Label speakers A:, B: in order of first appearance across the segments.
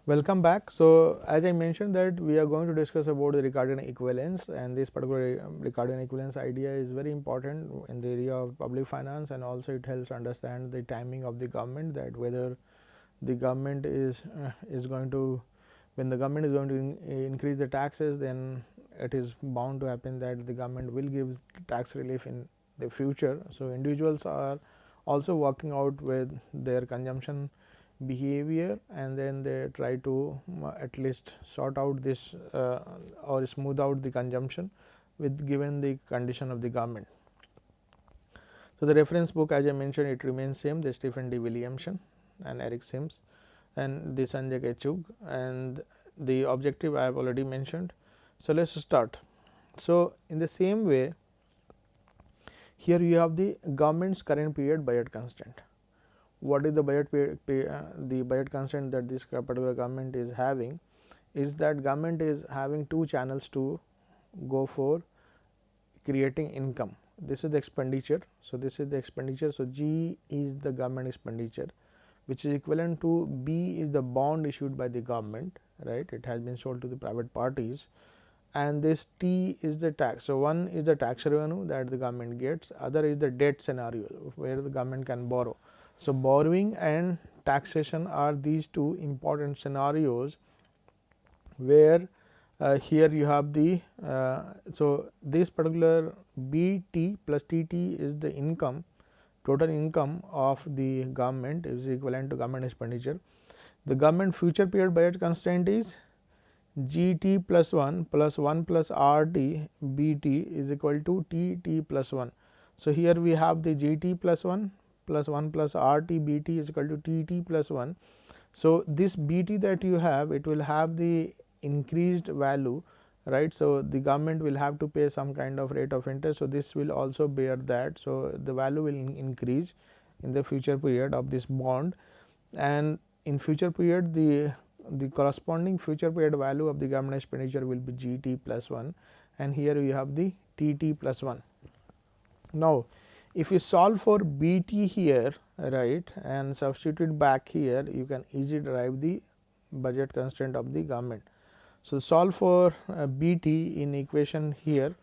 A: Welcome back. So, as I mentioned that we are going to discuss about the Ricardian equivalence, and this particular Ricardian equivalence idea is very important in the area of public finance, and also it helps understand the timing of the government, that whether the government is going to, when the government is going to increase the taxes, then it is bound to happen that the government will give tax relief in the future. So, individuals are also working out with their consumption behavior, and then they try to at least sort out this or smooth out the consumption with given the condition of the government. So, the reference book, as I mentioned, it remains same, the Stephen D. Williamson and Eric Sims and the Sanjay Kechug, and the objective I have already mentioned. So, let us start. So, in the same way, here you have the government's current period budget constraint. What is the budget constraint that this particular government is having is that government is having two channels to go for creating income. This is the expenditure. So, this is the expenditure. So, G is the government expenditure, which is equivalent to B is the bond issued by the government, right. It has been sold to the private parties, and this T is the tax. So, one is the tax revenue that the government gets, other is the debt scenario where the government can borrow. So, borrowing and taxation are these two important scenarios where here you have the so this particular BT plus TT is the income, total income of the government is equivalent to government expenditure. The government future period budget constraint is GT plus 1 plus RT BT is equal to TT plus 1. So, here we have the GT plus 1 plus 1 plus RT BT is equal to TT plus 1. So, this BT that you have, it will have the increased value, right. So, the government will have to pay some kind of rate of interest. So, this will also bear that. So, the value will increase in the future period of this bond, and in future period the corresponding future period value of the government expenditure will be GT plus 1, and here we have the TT plus 1. Now, if you solve for BT here, right, and substitute back here, you can easily derive the budget constraint of the government. So, solve for BT in equation here,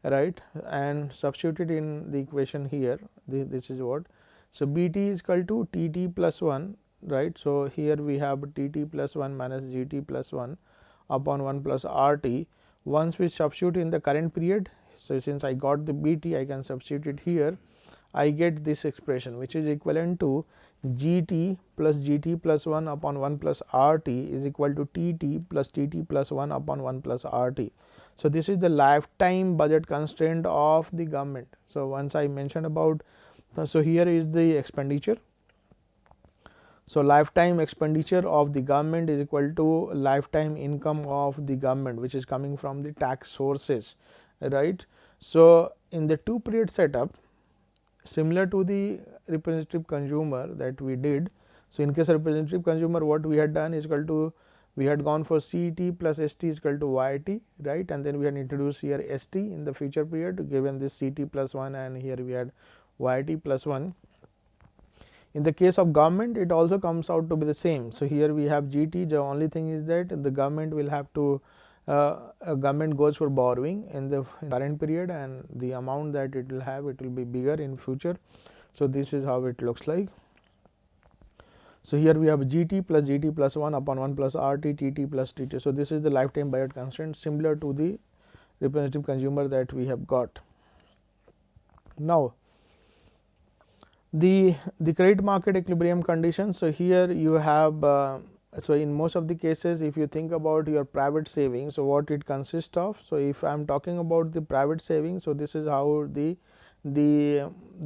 A: right, and substitute in the equation here, this is what. So, BT is equal to TT plus 1, right. So, here we have TT plus 1 minus GT plus 1 upon 1 plus RT. Once we substitute in the current period, so since I got the BT, I can substitute it here. I get this expression, which is equivalent to GT plus GT plus 1 upon 1 plus RT is equal to TT plus TT plus 1 upon 1 plus RT. So, this is the lifetime budget constraint of the government. So, once I mentioned about, so here is the expenditure. So, lifetime expenditure of the government is equal to lifetime income of the government, which is coming from the tax sources, right. So, in the two period setup, similar to the representative consumer that we did. So, in case of representative consumer, what we had done is equal to, we had gone for CT plus ST is equal to YT, right, and then we had introduced here ST in the future period given this CT plus 1, and here we had YT plus 1. In the case of government, it also comes out to be the same. So, here we have GT, the only thing is that the government will have to government goes for borrowing in the current period, and the amount that it will have, it will be bigger in future. So, this is how it looks like. So, here we have GT plus 1 upon 1 plus RT TT plus TT. So, this is the lifetime budget constraint similar to the representative consumer that we have got. Now, the credit market equilibrium condition. So, here you have so, in most of the cases, if you think about your private savings, so what it consists of. So, if I am talking about the private savings, so this is how the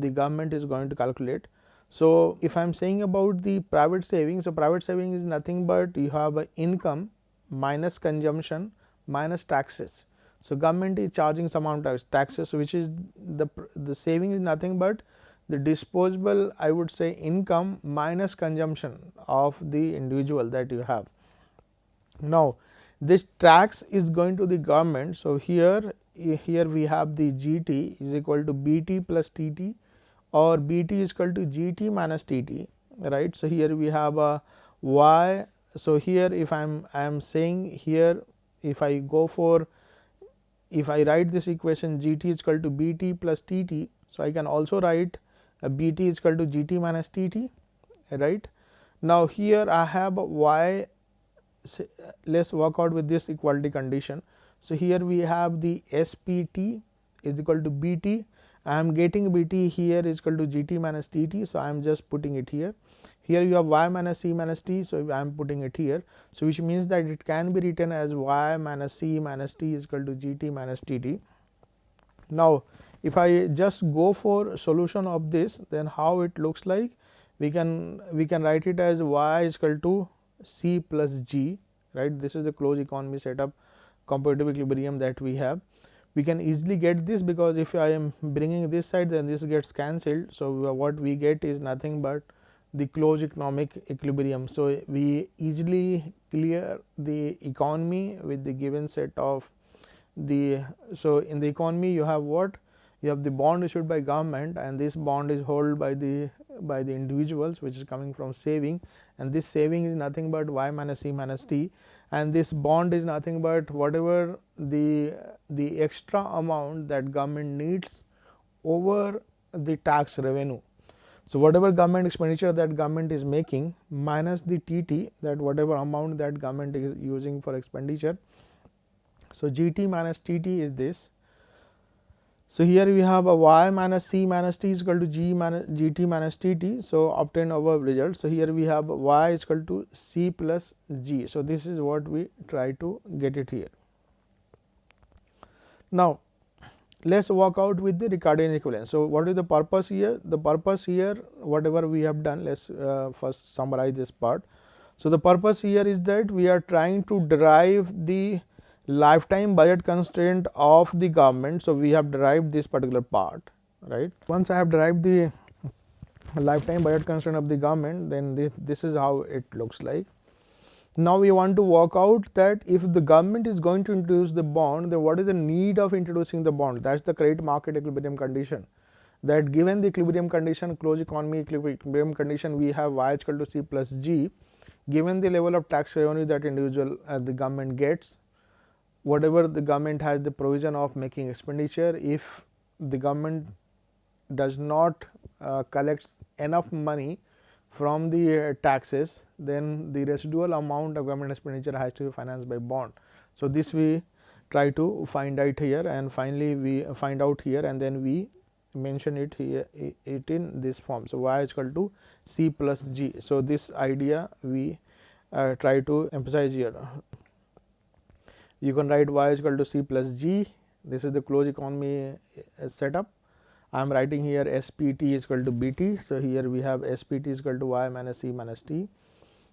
A: government is going to calculate. So, if I am saying about the private savings, so private saving is nothing but you have a income minus consumption minus taxes. So, government is charging some amount of taxes, which is the saving is nothing but the disposable, I would say, income minus consumption of the individual that you have. Now, this tax is going to the government. So, here we have the GT is equal to BT plus TT, or BT is equal to GT minus TT, right. So, here we have a Y so here if I am saying here, if I go for, if I write this equation GT is equal to BT plus TT. So, I can also write BT is equal to GT minus TT, right. Now, here I have Y, let us work out with this equality condition. So, here we have the SPT is equal to BT. I am getting BT here is equal to GT minus TT. So, I am just putting it here. Here you have Y minus C minus T. So, I am putting it here. So, which means that it can be written as Y minus C minus T is equal to GT minus TT. Now, if I just go for solution of this, then how it looks like, we can write it as Y is equal to C plus G, right. This is the closed economy setup comparative equilibrium that we have. We can easily get this, because if I am bringing this side, then this gets cancelled. So, what we get is nothing but the closed economic equilibrium. So, we easily clear the economy with the given set of the. So, in the economy you have what? You have the bond issued by government, and this bond is held by the individuals, which is coming from saving, and this saving is nothing but Y minus C minus T, and this bond is nothing but whatever the extra amount that government needs over the tax revenue. So, whatever government expenditure that government is making minus the TT, that whatever amount that government is using for expenditure. So, GT minus TT is this. So, here we have a Y minus C minus T is equal to GT minus TT. So, obtain our result. So, here we have Y is equal to C plus G. So, this is what we try to get it here. Now, let us work out with the Ricardian equivalence. So, what is the purpose here? The purpose here, whatever we have done, let us first summarize this part. So, the purpose here is that we are trying to derive the lifetime budget constraint of the government. So, we have derived this particular part, right. Once I have derived the lifetime budget constraint of the government, then this is how it looks like. Now, we want to work out that if the government is going to introduce the bond, then what is the need of introducing the bond? That is the credit market equilibrium condition, that given the equilibrium condition, closed economy equilibrium condition, we have Y is equal to C plus G. Given the level of tax revenue that individual the government gets, whatever the government has the provision of making expenditure, if the government does not collects enough money from the taxes, then the residual amount of government expenditure has to be financed by bond. So, this we try to find out here, and finally, we find out here, and then we mention it here it in this form. So, Y is equal to C plus G. So, this idea we try to emphasize here. You can write Y is equal to C plus G. This is the closed economy setup. I am writing here SPT is equal to BT. So, here we have SPT is equal to Y minus C minus T.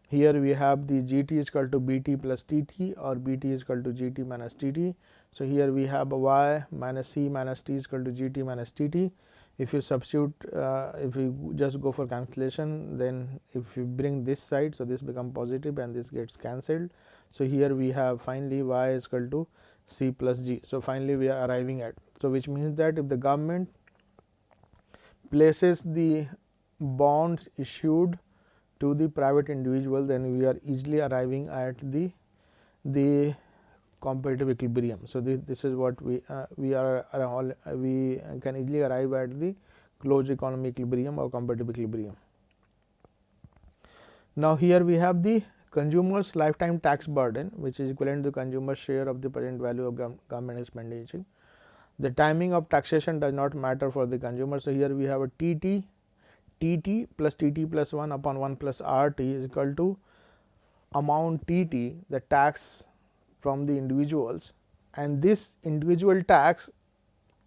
A: Here we have the GT is equal to BT plus TT, or BT is equal to GT minus TT. So, here we have a Y minus C minus T is equal to GT minus TT. If you substitute, if you just go for cancellation, then if you bring this side, so this become positive and this gets cancelled. So, here we have finally Y is equal to C plus G. So, finally, we are arriving at. So, which means that if the government places the bonds issued to the private individual, then we are easily arriving at the comparative equilibrium. So, this is what we can easily arrive at the closed economy equilibrium or comparative equilibrium. Now, here we have the consumer's lifetime tax burden, which is equivalent to the consumer's share of the present value of government expenditure. The timing of taxation does not matter for the consumer. So, here we have a TT plus TT plus 1 upon 1 plus RT is equal to amount TT, the tax from the individuals, and this individual tax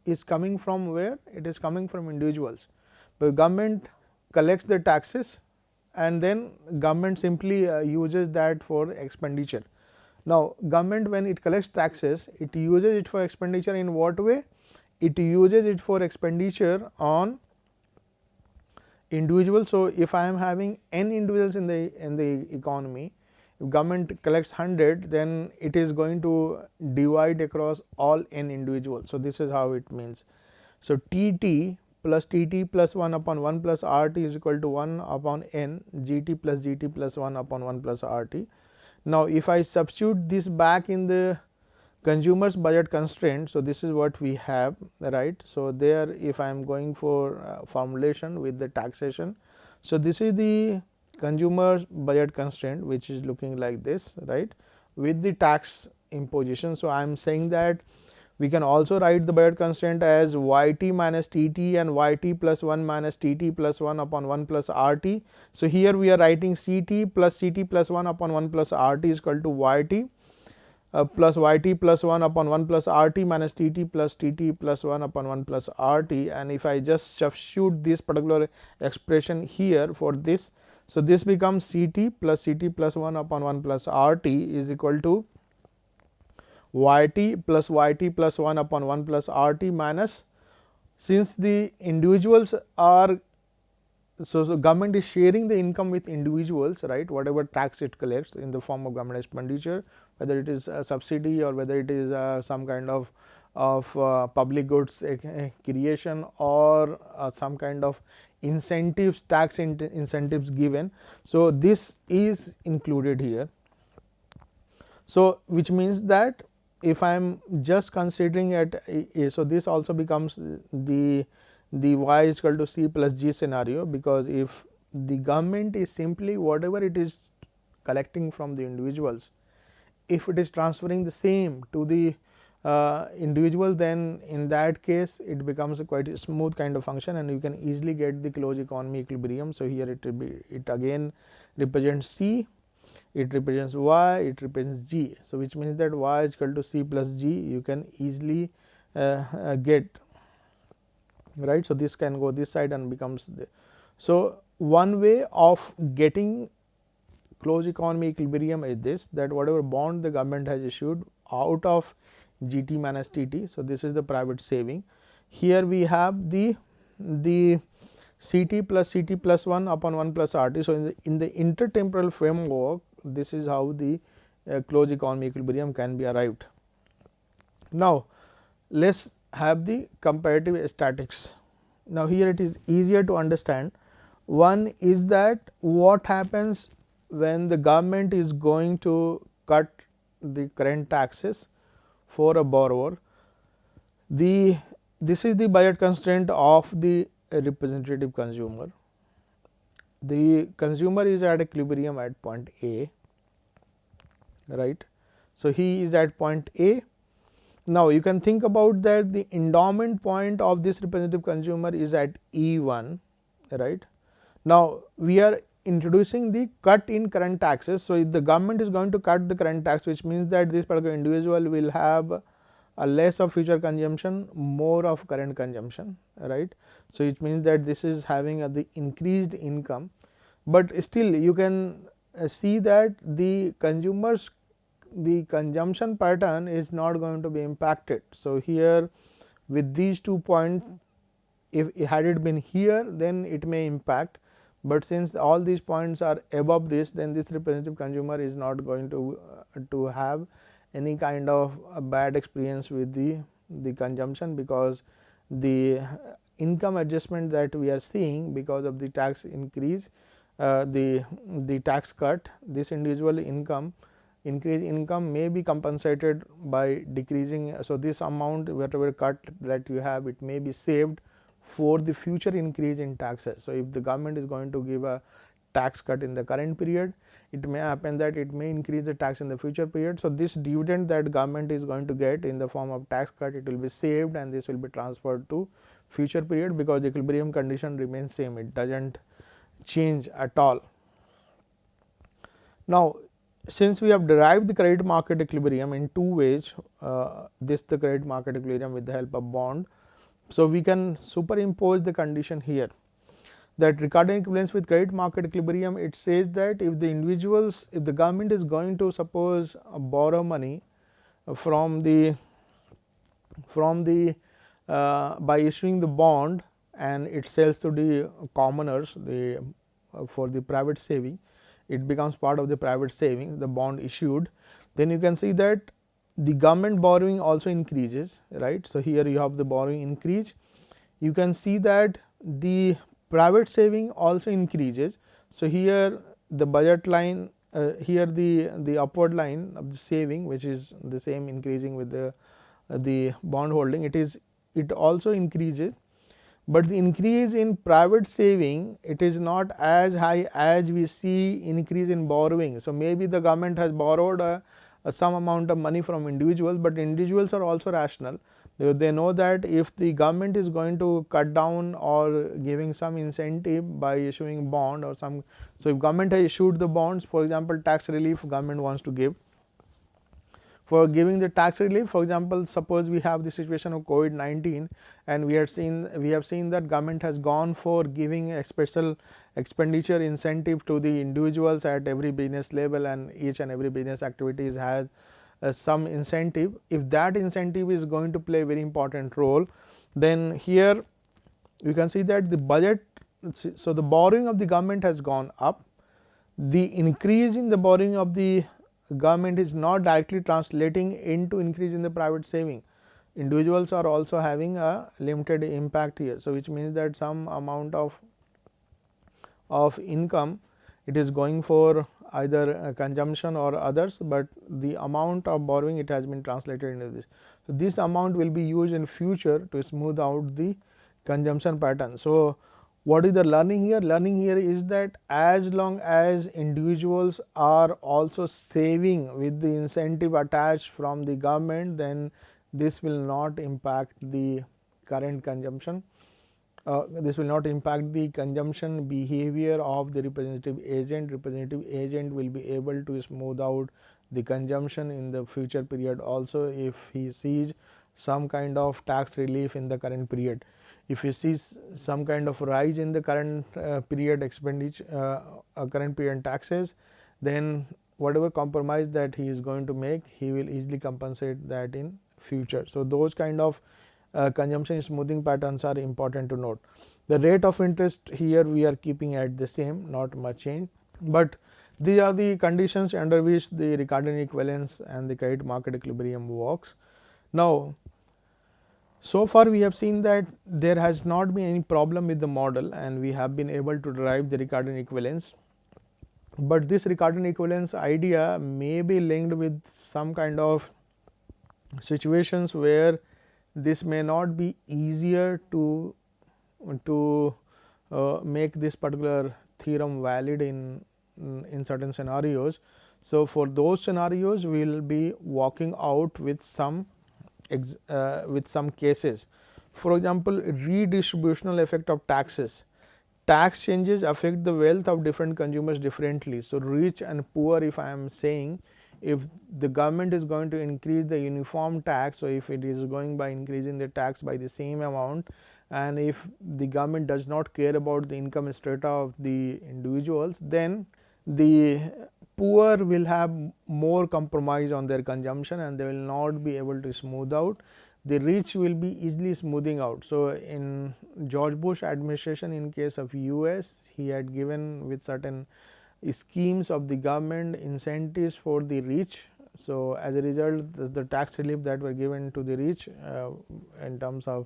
A: is coming from where? It is coming from individuals. The government collects the taxes, and then government simply uses that for expenditure. Now, government, when it collects taxes, it uses it for expenditure in what way? It uses it for expenditure on individuals. So, if I am having n individuals in the economy, if government collects 100, then it is going to divide across all n individuals. So, this is how it means. So, TT plus 1 upon 1 plus RT is equal to 1 upon n, GT plus 1 upon 1 plus RT. Now, if I substitute this back in the consumer's budget constraint, so this is what we have, right. So, there if I am going for formulation with the taxation, so this is the consumer's budget constraint which is looking like this, right, with the tax imposition. So, I am saying that we can also write the budget constraint as y t minus t t and y t plus 1 minus t t plus 1 upon 1 plus r t. So, here we are writing c t plus 1 upon 1 plus r t is equal to y t plus y t plus 1 upon 1 plus r t minus t t plus 1 upon 1 plus r t, and if I just substitute this particular expression here for this. So, this becomes c t plus 1 upon 1 plus r t is equal to y t plus 1 upon 1 plus r t minus, since the individuals are, so government is sharing the income with individuals, right, whatever tax it collects in the form of government expenditure, whether it is a subsidy or whether it is some kind of public goods creation or some kind of incentives, tax incentives given. So, this is included here. So, which means that if I am just considering at a, so this also becomes the y is equal to c plus g scenario, because if the government is simply whatever it is collecting from the individuals, if it is transferring the same to the individual, then in that case it becomes a quite a smooth kind of function and you can easily get the closed economy equilibrium. So, here it will be, it again represents c, it represents y, it represents g. So, which means that y is equal to c plus g you can easily get, right. So, this can go this side and becomes the. So, one way of getting closed economy equilibrium is this, that whatever bond the government has issued out of g t minus t t. So, this is the private saving. Here we have the c t plus 1 upon 1 plus r t. So, in the intertemporal framework, this is how the closed economy equilibrium can be arrived. Now, let us have the comparative statics. Now, here it is easier to understand. One is that what happens when the government is going to cut the current taxes for a borrower. This is the budget constraint of the representative consumer. The consumer is at equilibrium at point A, right. So, he is at point A. Now, you can think about that the endowment point of this representative consumer is at E1, right. Now, we are introducing the cut in current taxes. So, if the government is going to cut the current tax, which means that this particular individual will have a less of future consumption, more of current consumption, right. So, it means that this is having the increased income, but still you can see that the consumers, the consumption pattern is not going to be impacted. So, here with these 2 points, if had it been here, then it may impact, but since all these points are above this, then this representative consumer is not going to have any kind of a bad experience with the consumption, because the income adjustment that we are seeing because of the tax increase, the tax cut, this individual increased income may be compensated by decreasing. So, this amount whatever cut that you have, it may be saved for the future increase in taxes. So, if the government is going to give a tax cut in the current period, it may happen that it may increase the tax in the future period. So, this dividend that government is going to get in the form of tax cut, it will be saved and this will be transferred to future period, because the equilibrium condition remains same, it does not change at all. Now, since we have derived the credit market equilibrium in 2 ways, this the credit market equilibrium with the help of bond. So, we can superimpose the condition here, that Ricardian equivalence with credit market equilibrium, it says that if the individuals, if the government is going to suppose borrow money from the by issuing the bond and it sells to the commoners, for the private saving, it becomes part of the private saving, the bond issued, then you can see that the government borrowing also increases, right. So, here you have the borrowing increase, you can see that the private saving also increases. So, here the budget line here the upward line of the saving, which is the same increasing with the bond holding, it also increases, but the increase in private saving, it is not as high as we see increase in borrowing. So, maybe the government has borrowed some amount of money from individuals, but individuals are also rational. They know that if the government is going to cut down or giving some incentive by issuing bond or some. So, if government has issued the bonds, for example, tax relief government wants to give. For giving the tax relief, for example, suppose we have the situation of COVID-19 and we have seen that government has gone for giving a special expenditure incentive to the individuals at every business level, and each and every business activities has some incentive. If that incentive is going to play a very important role, then here you can see that the budget, so the borrowing of the government has gone up. The increase in the borrowing of the government is not directly translating into increase in the private saving. Individuals are also having a limited impact here. So, which means that some amount of income, it is going for either consumption or others, but the amount of borrowing, it has been translated into this. So, this amount will be used in future to smooth out the consumption pattern. So, what is the learning here? Learning here is that as long as individuals are also saving with the incentive attached from the government, then this will not impact the current consumption. This will not impact the consumption behavior of the representative agent. Representative agent will be able to smooth out the consumption in the future period also if he sees some kind of tax relief in the current period. If he sees some kind of rise in the current period expenditure, current period taxes, then whatever compromise that he is going to make, he will easily compensate that in future. So, those kind of consumption smoothing patterns are important to note. The rate of interest here we are keeping at the same, not much change, but these are the conditions under which the Ricardian equivalence and the credit market equilibrium works. Now, so far we have seen that there has not been any problem with the model and we have been able to derive the Ricardian equivalence, but this Ricardian equivalence idea may be linked with some kind of situations where this may not be easier to make this particular theorem valid in certain scenarios. So, for those scenarios we will be working out with some cases. For example, redistributional effect of taxes. Tax changes affect the wealth of different consumers differently. So, rich and poor, if I am saying, if the government is going to increase the uniform tax, so if it is going by increasing the tax by the same amount, and if the government does not care about the income strata of the individuals, then the poor will have more compromise on their consumption and they will not be able to smooth out. The rich will be easily smoothing out. So, in George Bush administration, in case of US, he had given with certain schemes of the government incentives for the rich. So, as a result, the tax relief that were given to the rich in terms of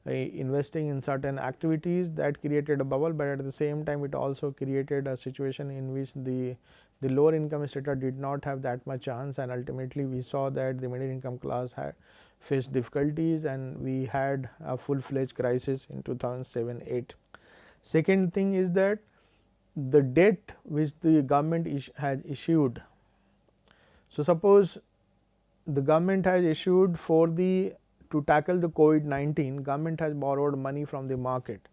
A: investing in certain activities, that created a bubble, but at the same time it also created a situation in which the lower income strata did not have that much chance, and ultimately we saw that the middle income class had faced difficulties and we had a full fledged crisis in 2007-8. Second thing is that the debt which the government has issued. So, suppose the government has issued for to tackle the COVID-19, government has borrowed money from the market.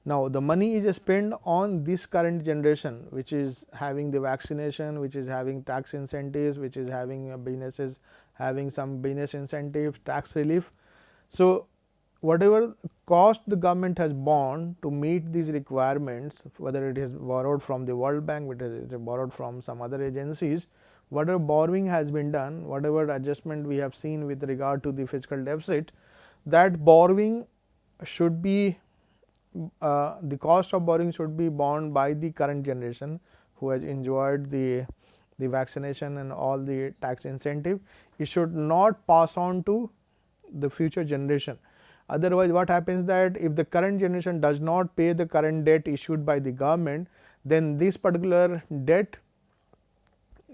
A: Now, the money is spent on this current generation, which is having the vaccination, which is having tax incentives, which is having businesses having some business incentives, tax relief. So, whatever cost the government has borne to meet these requirements, whether it is borrowed from the World Bank, whether it is borrowed from some other agencies, whatever borrowing has been done, whatever adjustment we have seen with regard to the fiscal deficit, that borrowing should be the cost of borrowing should be borne by the current generation who has enjoyed the vaccination and all the tax incentive. It should not pass on to the future generation. Otherwise, what happens that if the current generation does not pay the current debt issued by the government, then this particular debt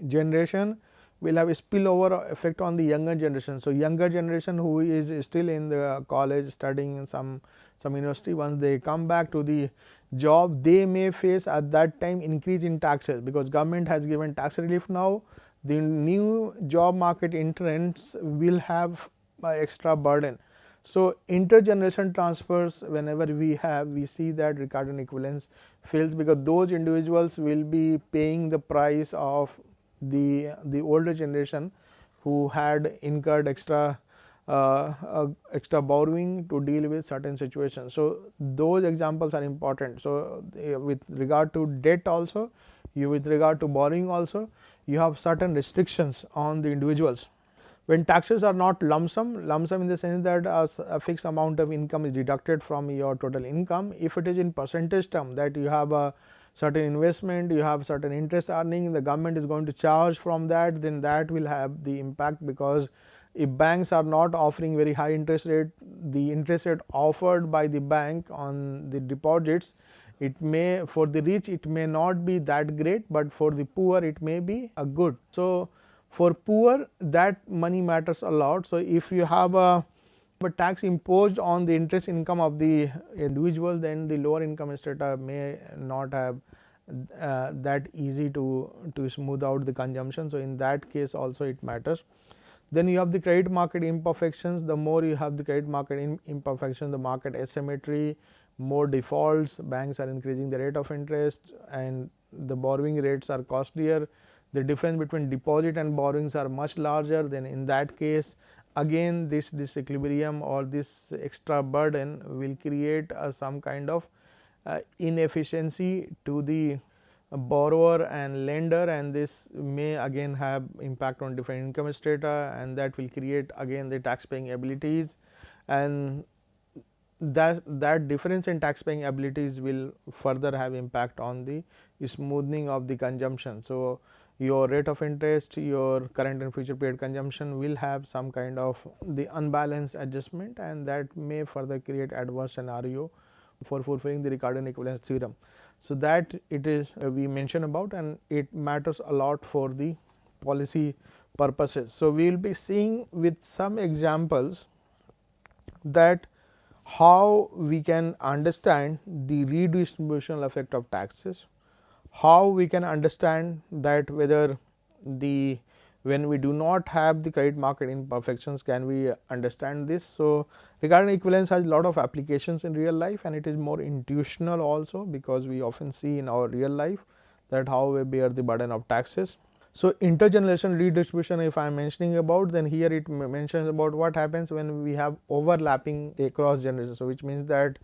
A: generation will have a spillover effect on the younger generation. So, younger generation who is still in the college studying in some university, once they come back to the job, they may face at that time increase in taxes, because government has given tax relief now. The new job market entrants will have extra burden. So, intergeneration transfers, whenever we see that Ricardian equivalence fails, because those individuals will be paying the price of the older generation who had incurred extra borrowing to deal with certain situations. So, those examples are important. So, with regard to debt also, with regard to borrowing also, you have certain restrictions on the individuals. When taxes are not lump sum in the sense that a fixed amount of income is deducted from your total income. If it is in percentage term, that you have a certain investment, you have certain interest earning, the government is going to charge from that, then that will have the impact, because if banks are not offering very high interest rate, the interest rate offered by the bank on the deposits, it may, for the rich it may not be that great, but for the poor it may be a good. So, for poor, that money matters a lot. So, if you have a tax imposed on the interest income of the individual, then the lower income strata may not have that easy to smooth out the consumption. So, in that case also it matters. Then you have the credit market imperfections. The more you have the credit market imperfection, the market asymmetry, more defaults, banks are increasing the rate of interest and the borrowing rates are costlier. The difference between deposit and borrowings are much larger. Then in that case, again this disequilibrium or this extra burden will create some kind of inefficiency to the borrower and lender, and this may again have impact on different income strata, and that will create again the tax paying abilities, and that difference in tax paying abilities will further have impact on the smoothing of the consumption. So, your rate of interest, your current and future period consumption will have some kind of the unbalanced adjustment, and that may further create adverse scenario for fulfilling the Ricardian equivalence theorem. So, that it is we mentioned about, and it matters a lot for the policy purposes. So, we will be seeing with some examples that how we can understand the redistributional effect of taxes, how we can understand that whether the when we do not have the credit market imperfections, can we understand this. So, Ricardian equivalence has a lot of applications in real life, and it is more intuitional also, because we often see in our real life that how we bear the burden of taxes. So, intergeneration redistribution, if I am mentioning about, then here it mentions about what happens when we have overlapping across generations. So, which means that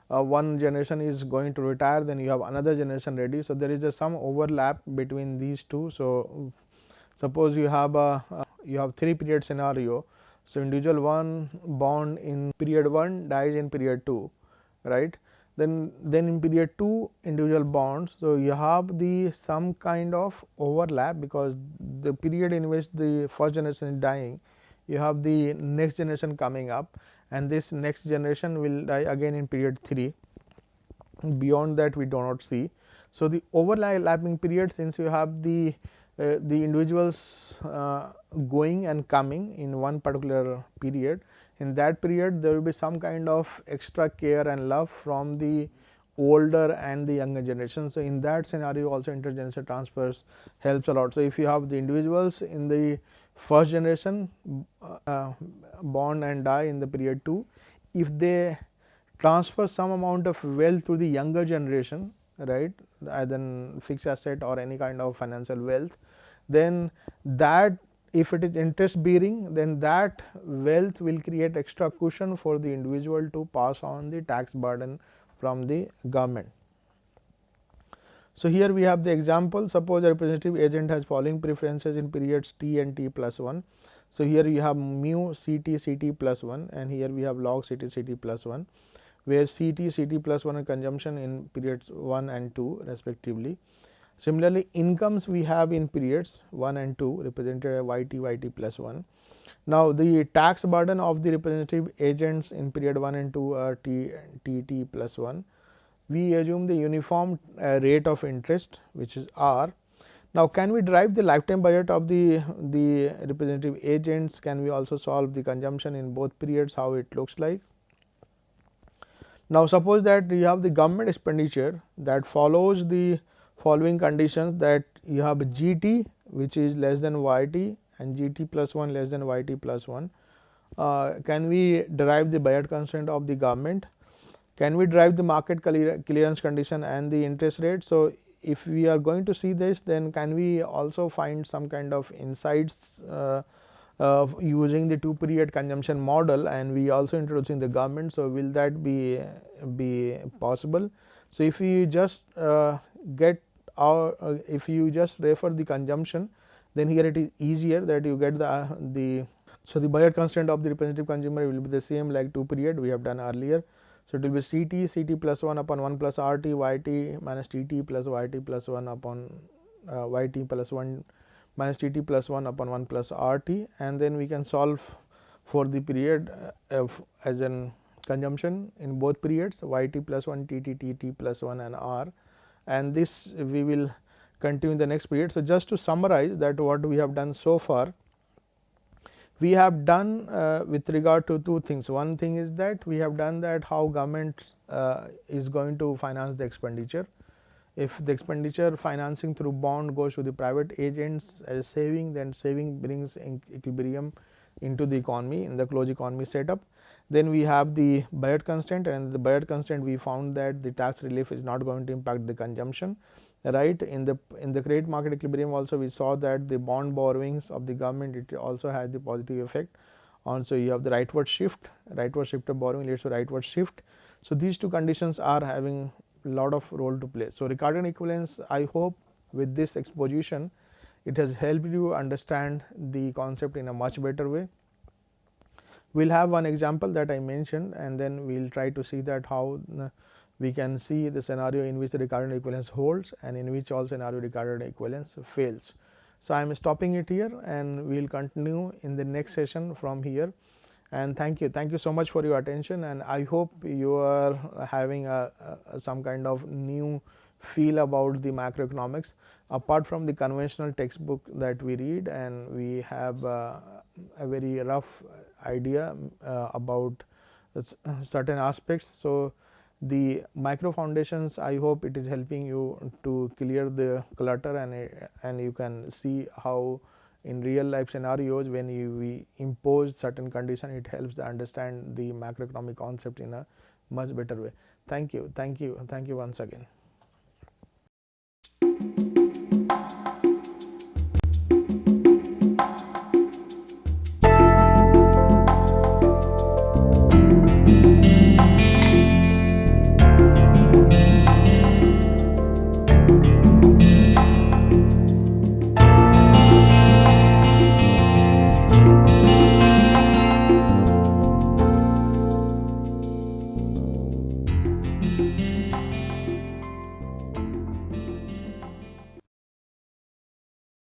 A: one generation is going to retire, then you have another generation ready. So, there is some overlap between these two. So, suppose you have you have 3 period scenario. So, individual 1 born in period 1 dies in period 2, right. Then in period 2 individual bonds. So, you have the some kind of overlap, because the period in which the first generation is dying, you have the next generation coming up, and this next generation will die again in period 3. Beyond that we do not see. So, the overlapping period, since you have the individuals going and coming in one particular period, in that period there will be some kind of extra care and love from the older and the younger generation. So, in that scenario also intergenerational transfers helps a lot. So, if you have the individuals in the first generation born and die in the period 2, if they transfer some amount of wealth to the younger generation, right, either fixed asset or any kind of financial wealth, then that if it is interest bearing, then that wealth will create extra cushion for the individual to pass on the tax burden from the government. So, here we have the example. Suppose a representative agent has following preferences in periods t and t plus 1. So, here you have mu Ct plus 1, and here we have log Ct plus 1, where Ct plus 1 are consumption in periods 1 and 2 respectively. Similarly, incomes we have in periods 1 and 2 represented by Yt plus 1. Now, the tax burden of the representative agents in period 1 and 2 are Tt plus 1. We assume the uniform rate of interest, which is R. Now, can we derive the lifetime budget of the representative agents? Can we also solve the consumption in both periods, how it looks like? Now, suppose that you have the government expenditure that follows the following conditions, that you have GT which is less than YT and GT plus 1 less than YT plus 1. Can we derive the budget constraint of the government? Can we derive the market clearance condition and the interest rate? So, if we are going to see this, then can we also find some kind of insights using the 2 period consumption model, and we also introducing the government. So, will that be possible? So, if you just get our if you just refer the consumption, then here it is easier that you get the so the budget constraint of the representative consumer will be the same like 2 period we have done earlier. So, it will be CT plus 1 upon 1 plus RT YT minus TT plus YT plus 1 upon YT plus 1 minus TT plus 1 upon 1 plus RT, and then we can solve for the period as an consumption in both periods YT plus 1 TT plus 1 and R, and this we will continue in the next period. So, just to summarize that what we have done so far, we have done with regard to 2 things. One thing is that we have done that how government is going to finance the expenditure. If the expenditure financing through bond goes to the private agents as saving, then saving brings equilibrium into the economy in the closed economy setup. Then we have the budget constraint, and the budget constraint we found that the tax relief is not going to impact the consumption, right. In the credit market equilibrium also we saw that the bond borrowings of the government, it also has the positive effect on. So, you have the rightward shift of borrowing leads to rightward shift. So, these 2 conditions are having a lot of role to play. So, Ricardian equivalence, I hope with this exposition it has helped you understand the concept in a much better way. We will have one example that I mentioned, and then we will try to see that how we can see the scenario in which the Ricardian equivalence holds and in which all scenario Ricardian equivalence fails. So, I am stopping it here, and we will continue in the next session from here, and thank you so much for your attention, and I hope you are having some kind of new feel about the macroeconomics apart from the conventional textbook that we read, and we have a very rough idea about certain aspects. So, the micro foundations, I hope it is helping you to clear the clutter, and you can see how in real life scenarios when we impose certain condition, it helps to understand the macroeconomic concept in a much better way. Thank you once again.